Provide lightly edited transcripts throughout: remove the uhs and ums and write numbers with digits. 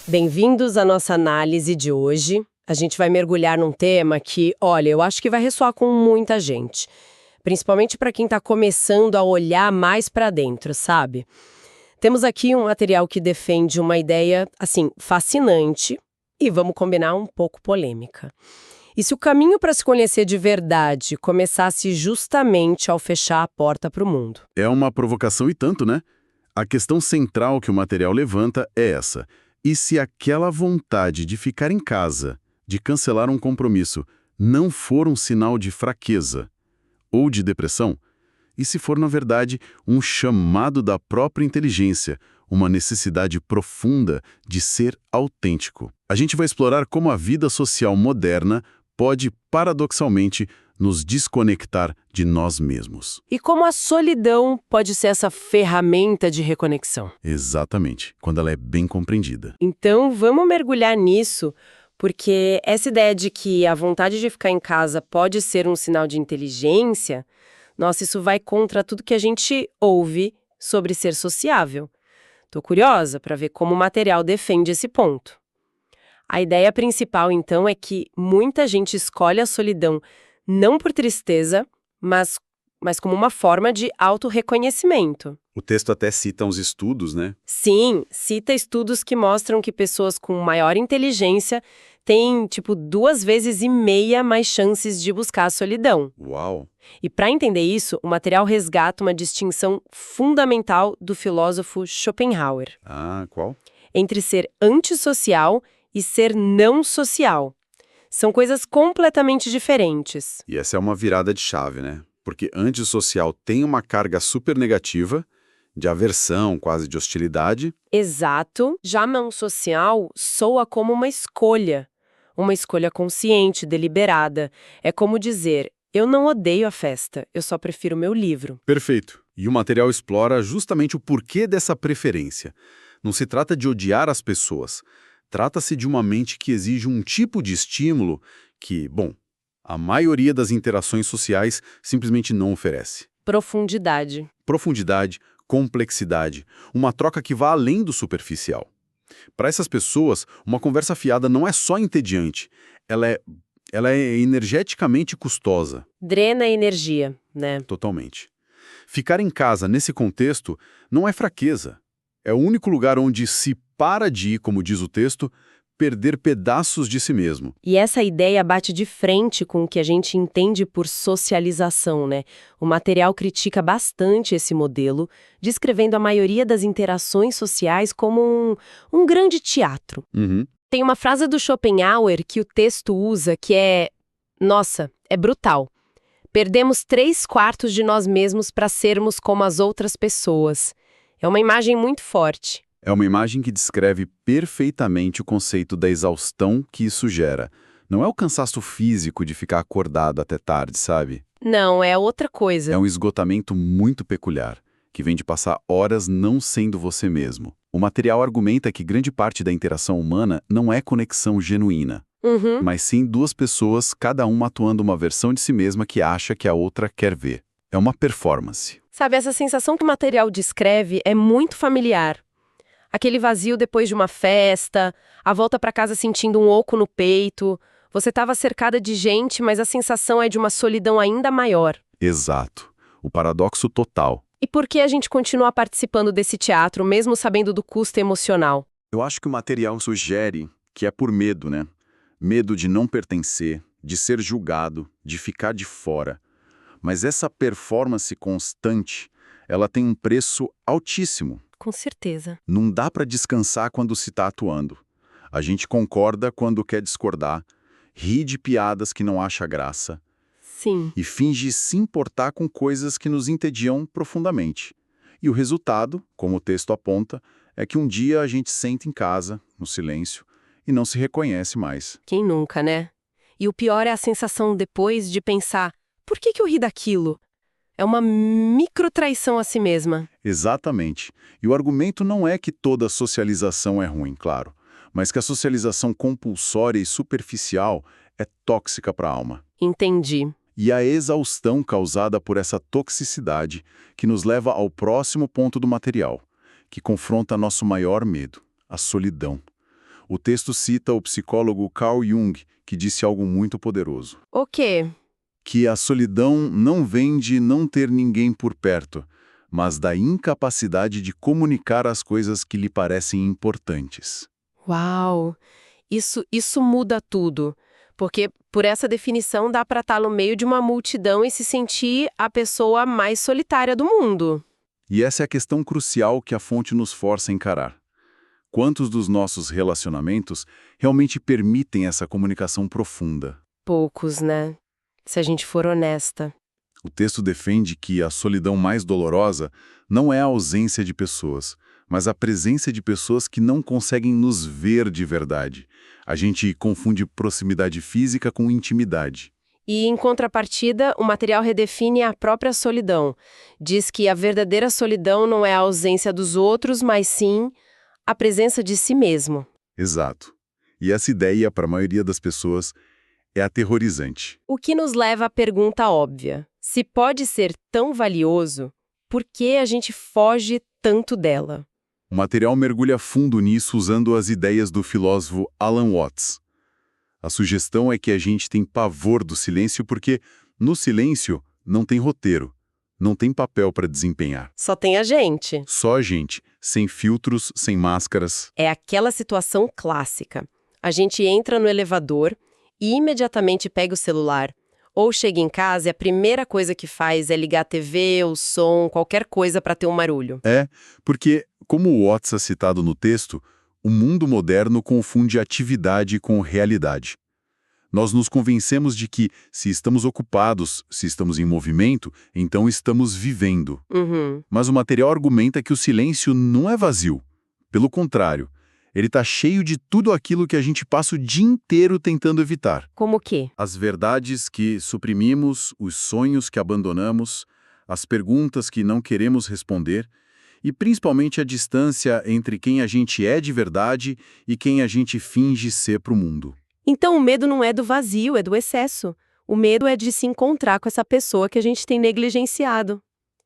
Bem-vindos à nossa análise de hoje. A gente vai mergulhar num tema que, olha, eu acho que vai ressoar com muita gente. Principalmente para quem está começando a olhar mais para dentro, sabe? Temos aqui um material que defende uma ideia, assim, fascinante e, vamos combinar, um pouco polêmica. E se o caminho para se conhecer de verdade começasse justamente ao fechar a porta para o mundo? É uma provocação e tanto, né? A questão central que o material levanta é essa. E se aquela vontade de ficar em casa, de cancelar um compromisso, não for um sinal de fraqueza ou de depressão? E se for, na verdade, um chamado da própria inteligência, uma necessidade profunda de ser autêntico? A gente vai explorar como a vida social moderna pode, paradoxalmente, nos desconectar de nós mesmos. E como a solidão pode ser essa ferramenta de reconexão? Exatamente, quando ela é bem compreendida. Então, vamos mergulhar nisso, porque essa ideia de que a vontade de ficar em casa pode ser um sinal de inteligência, nossa, isso vai contra tudo que a gente ouve sobre ser sociável. Tô curiosa para ver como o material defende esse ponto. A ideia principal, então, é que muita gente escolhe a solidão não por tristeza, mas como uma forma de autorreconhecimento. O texto até cita uns estudos, né? Sim, cita estudos que mostram que pessoas com maior inteligência têm, 2,5 vezes mais chances de buscar a solidão. Uau! E para entender isso, o material resgata uma distinção fundamental do filósofo Schopenhauer. Ah, qual? Entre ser antissocial e ser não social. São coisas completamente diferentes. E essa é uma virada de chave, né? Porque antissocial tem uma carga super negativa, de aversão, quase de hostilidade. Exato. Já não social soa como uma escolha consciente, deliberada. É como dizer, eu não odeio a festa, eu só prefiro meu livro. Perfeito. E o material explora justamente o porquê dessa preferência. Não se trata de odiar as pessoas. Trata-se de uma mente que exige um tipo de estímulo que, bom, a maioria das interações sociais simplesmente não oferece. Profundidade. Profundidade, complexidade, uma troca que vá além do superficial. Para essas pessoas, uma conversa fiada não é só entediante, ela é energeticamente custosa. Drena a energia, né? Totalmente. Ficar em casa nesse contexto não é fraqueza. É o único lugar onde se para de, como diz o texto, perder pedaços de si mesmo. E essa ideia bate de frente com o que a gente entende por socialização, né? O material critica bastante esse modelo, descrevendo a maioria das interações sociais como um grande teatro. Uhum. Tem uma frase do Schopenhauer que o texto usa que é, nossa, é brutal. Perdemos 3/4 de nós mesmos para sermos como as outras pessoas. É uma imagem muito forte. É uma imagem que descreve perfeitamente o conceito da exaustão que isso gera. Não é o cansaço físico de ficar acordado até tarde, sabe? Não, é outra coisa. É um esgotamento muito peculiar, que vem de passar horas não sendo você mesmo. O material argumenta que grande parte da interação humana não é conexão genuína, mas sim duas pessoas, cada uma atuando uma versão de si mesma que acha que a outra quer ver. É uma performance. Sabe, essa sensação que o material descreve é muito familiar. Aquele vazio depois de uma festa, a volta para casa sentindo um oco no peito. Você estava cercada de gente, mas a sensação é de uma solidão ainda maior. Exato. O paradoxo total. E por que a gente continua participando desse teatro, mesmo sabendo do custo emocional? Eu acho que o material sugere que é por medo, né? Medo de não pertencer, de ser julgado, de ficar de fora. Mas essa performance constante, ela tem um preço altíssimo. Com certeza. Não dá para descansar quando se está atuando. A gente concorda quando quer discordar, ri de piadas que não acha graça Sim. e finge se importar com coisas que nos entediam profundamente. E o resultado, como o texto aponta, é que um dia a gente senta em casa, no silêncio, e não se reconhece mais. Quem nunca, né? E o pior é a sensação depois de pensar, por que eu ri daquilo? É uma microtraição a si mesma. Exatamente. E o argumento não é que toda socialização é ruim, claro, mas que a socialização compulsória e superficial é tóxica para a alma. Entendi. E a exaustão causada por essa toxicidade que nos leva ao próximo ponto do material, que confronta nosso maior medo, a solidão. O texto cita o psicólogo Carl Jung, que disse algo muito poderoso. O quê? Que a solidão não vem de não ter ninguém por perto, mas da incapacidade de comunicar as coisas que lhe parecem importantes. Uau! Isso muda tudo. Porque, por essa definição, dá para estar no meio de uma multidão e se sentir a pessoa mais solitária do mundo. E essa é a questão crucial que a fonte nos força a encarar. Quantos dos nossos relacionamentos realmente permitem essa comunicação profunda? Poucos, né? Se a gente for honesta. O texto defende que a solidão mais dolorosa não é a ausência de pessoas, mas a presença de pessoas que não conseguem nos ver de verdade. A gente confunde proximidade física com intimidade. E, em contrapartida, o material redefine a própria solidão. Diz que a verdadeira solidão não é a ausência dos outros, mas sim a presença de si mesmo. Exato. E essa ideia, para a maioria das pessoas, é aterrorizante. O que nos leva à pergunta óbvia. Se pode ser tão valioso, por que a gente foge tanto dela? O material mergulha fundo nisso usando as ideias do filósofo Alan Watts. A sugestão é que a gente tem pavor do silêncio porque, no silêncio, não tem roteiro, não tem papel para desempenhar. Só tem a gente. Só a gente, sem filtros, sem máscaras. É aquela situação clássica. A gente entra no elevador e imediatamente pega o celular. Ou chega em casa e a primeira coisa que faz é ligar a TV, o som, qualquer coisa para ter um barulho. Porque, como o Watts é citado no texto, o mundo moderno confunde atividade com realidade. Nós nos convencemos de que, se estamos ocupados, se estamos em movimento, então estamos vivendo. Mas o material argumenta que o silêncio não é vazio. Pelo contrário, ele está cheio de tudo aquilo que a gente passa o dia inteiro tentando evitar. Como o quê? As verdades que suprimimos, os sonhos que abandonamos, as perguntas que não queremos responder e principalmente a distância entre quem a gente é de verdade e quem a gente finge ser para o mundo. Então o medo não é do vazio, é do excesso. O medo é de se encontrar com essa pessoa que a gente tem negligenciado.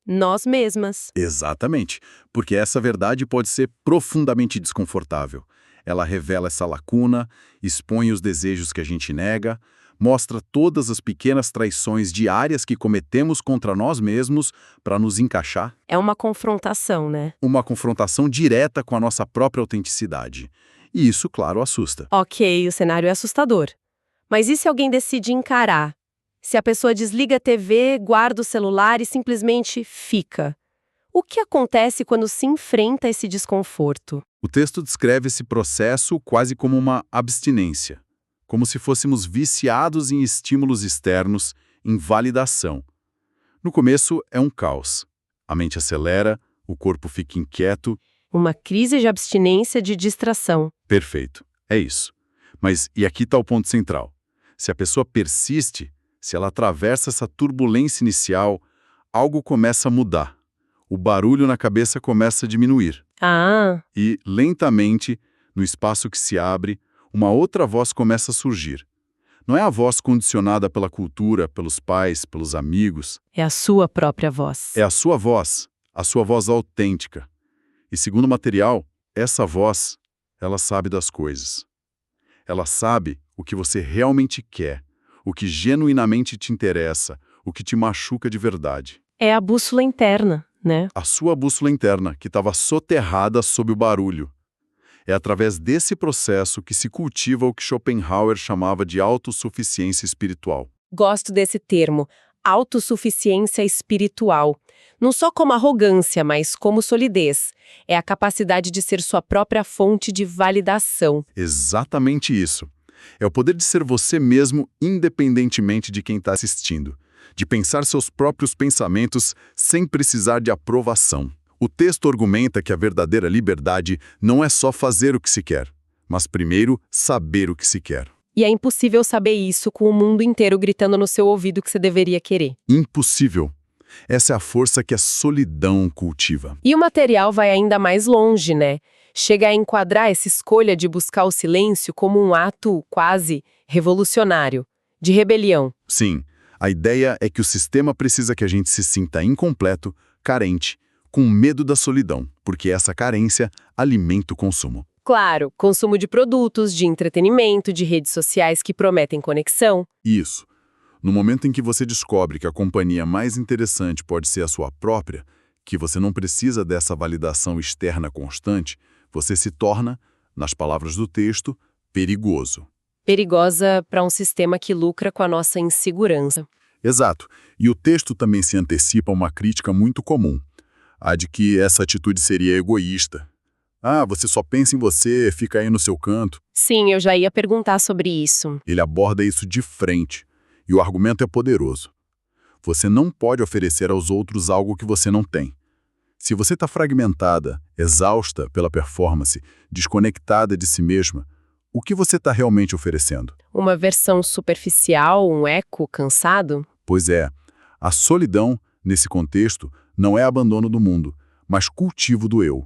Nós mesmas. Exatamente, porque essa verdade pode ser profundamente desconfortável. Ela revela essa lacuna, expõe os desejos que a gente nega, mostra todas as pequenas traições diárias que cometemos contra nós mesmos para nos encaixar. É uma confrontação, né? Uma confrontação direta com a nossa própria autenticidade. E isso, claro, assusta. Ok, o cenário é assustador. Mas e se alguém decide encarar? Se a pessoa desliga a TV, guarda o celular e simplesmente fica? O que acontece quando se enfrenta esse desconforto? O texto descreve esse processo quase como uma abstinência, como se fôssemos viciados em estímulos externos, em validação. No começo é um caos. A mente acelera, o corpo fica inquieto. Uma crise de abstinência de distração. Perfeito, é isso. Mas, e aqui está o ponto central. Se a pessoa persiste, se ela atravessa essa turbulência inicial, algo começa a mudar. O barulho na cabeça começa a diminuir. E, lentamente, no espaço que se abre, uma outra voz começa a surgir. Não é a voz condicionada pela cultura, pelos pais, pelos amigos. É a sua própria voz. É a sua voz autêntica. E, segundo o material, essa voz, ela sabe das coisas. Ela sabe o que você realmente quer, o que genuinamente te interessa, o que te machuca de verdade. É a bússola interna, né? A sua bússola interna, que estava soterrada sob o barulho. É através desse processo que se cultiva o que Schopenhauer chamava de autossuficiência espiritual. Gosto desse termo, autossuficiência espiritual. Não só como arrogância, mas como solidez. É a capacidade de ser sua própria fonte de validação. Exatamente isso. É o poder de ser você mesmo, independentemente de quem está assistindo. De pensar seus próprios pensamentos sem precisar de aprovação. O texto argumenta que a verdadeira liberdade não é só fazer o que se quer, mas primeiro saber o que se quer. E é impossível saber isso com o mundo inteiro gritando no seu ouvido que você deveria querer. Impossível. Essa é a força que a solidão cultiva. E o material vai ainda mais longe, né? Chega a enquadrar essa escolha de buscar o silêncio como um ato quase revolucionário, de rebelião. Sim, a ideia é que o sistema precisa que a gente se sinta incompleto, carente, com medo da solidão, porque essa carência alimenta o consumo. Claro, consumo de produtos, de entretenimento, de redes sociais que prometem conexão. Isso. No momento em que você descobre que a companhia mais interessante pode ser a sua própria, que você não precisa dessa validação externa constante, você se torna, nas palavras do texto, perigoso. Perigosa para um sistema que lucra com a nossa insegurança. Exato. E o texto também se antecipa a uma crítica muito comum, a de que essa atitude seria egoísta. Ah, você só pensa em você, fica aí no seu canto. Sim, eu já ia perguntar sobre isso. Ele aborda isso de frente, e o argumento é poderoso. Você não pode oferecer aos outros algo que você não tem. Se você está fragmentada, exausta pela performance, desconectada de si mesma, o que você está realmente oferecendo? Uma versão superficial, um eco cansado? Pois é, a solidão, nesse contexto, não é abandono do mundo, mas cultivo do eu.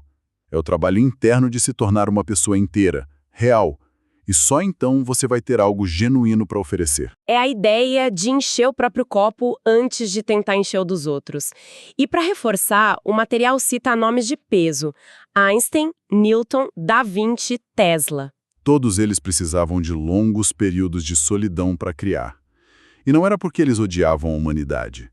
É o trabalho interno de se tornar uma pessoa inteira, real, e só então você vai ter algo genuíno para oferecer. É a ideia de encher o próprio copo antes de tentar encher o dos outros. E para reforçar, o material cita nomes de peso: Einstein, Newton, Da Vinci, Tesla. Todos eles precisavam de longos períodos de solidão para criar. E não era porque eles odiavam a humanidade.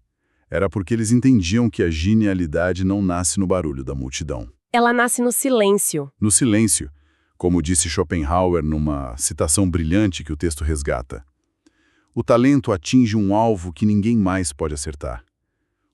Era porque eles entendiam que a genialidade não nasce no barulho da multidão. Ela nasce no silêncio. No silêncio, como disse Schopenhauer numa citação brilhante que o texto resgata. O talento atinge um alvo que ninguém mais pode acertar.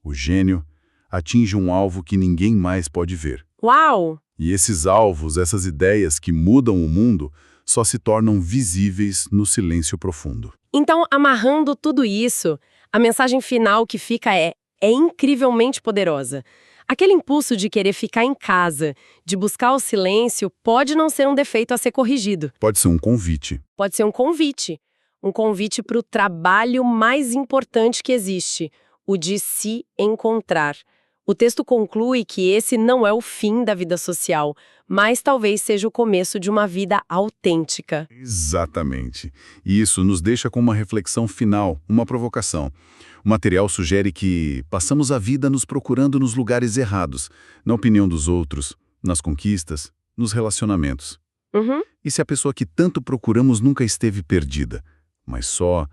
O gênio atinge um alvo que ninguém mais pode ver. Uau! E esses alvos, essas ideias que mudam o mundo, só se tornam visíveis no silêncio profundo. Então, amarrando tudo isso, a mensagem final que fica é incrivelmente poderosa. Aquele impulso de querer ficar em casa, de buscar o silêncio, pode não ser um defeito a ser corrigido. Pode ser um convite. Pode ser um convite. Um convite para o trabalho mais importante que existe, o de se encontrar. O texto conclui que esse não é o fim da vida social, mas talvez seja o começo de uma vida autêntica. Exatamente. E isso nos deixa com uma reflexão final, uma provocação. O material sugere que passamos a vida nos procurando nos lugares errados, na opinião dos outros, nas conquistas, nos relacionamentos. Uhum. E se a pessoa que tanto procuramos nunca esteve perdida, mas só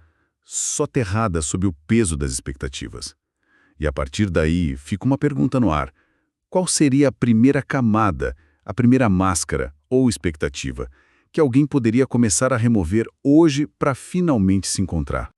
soterrada sob o peso das expectativas? E a partir daí, fica uma pergunta no ar. Qual seria a primeira camada, a primeira máscara ou expectativa que alguém poderia começar a remover hoje para finalmente se encontrar?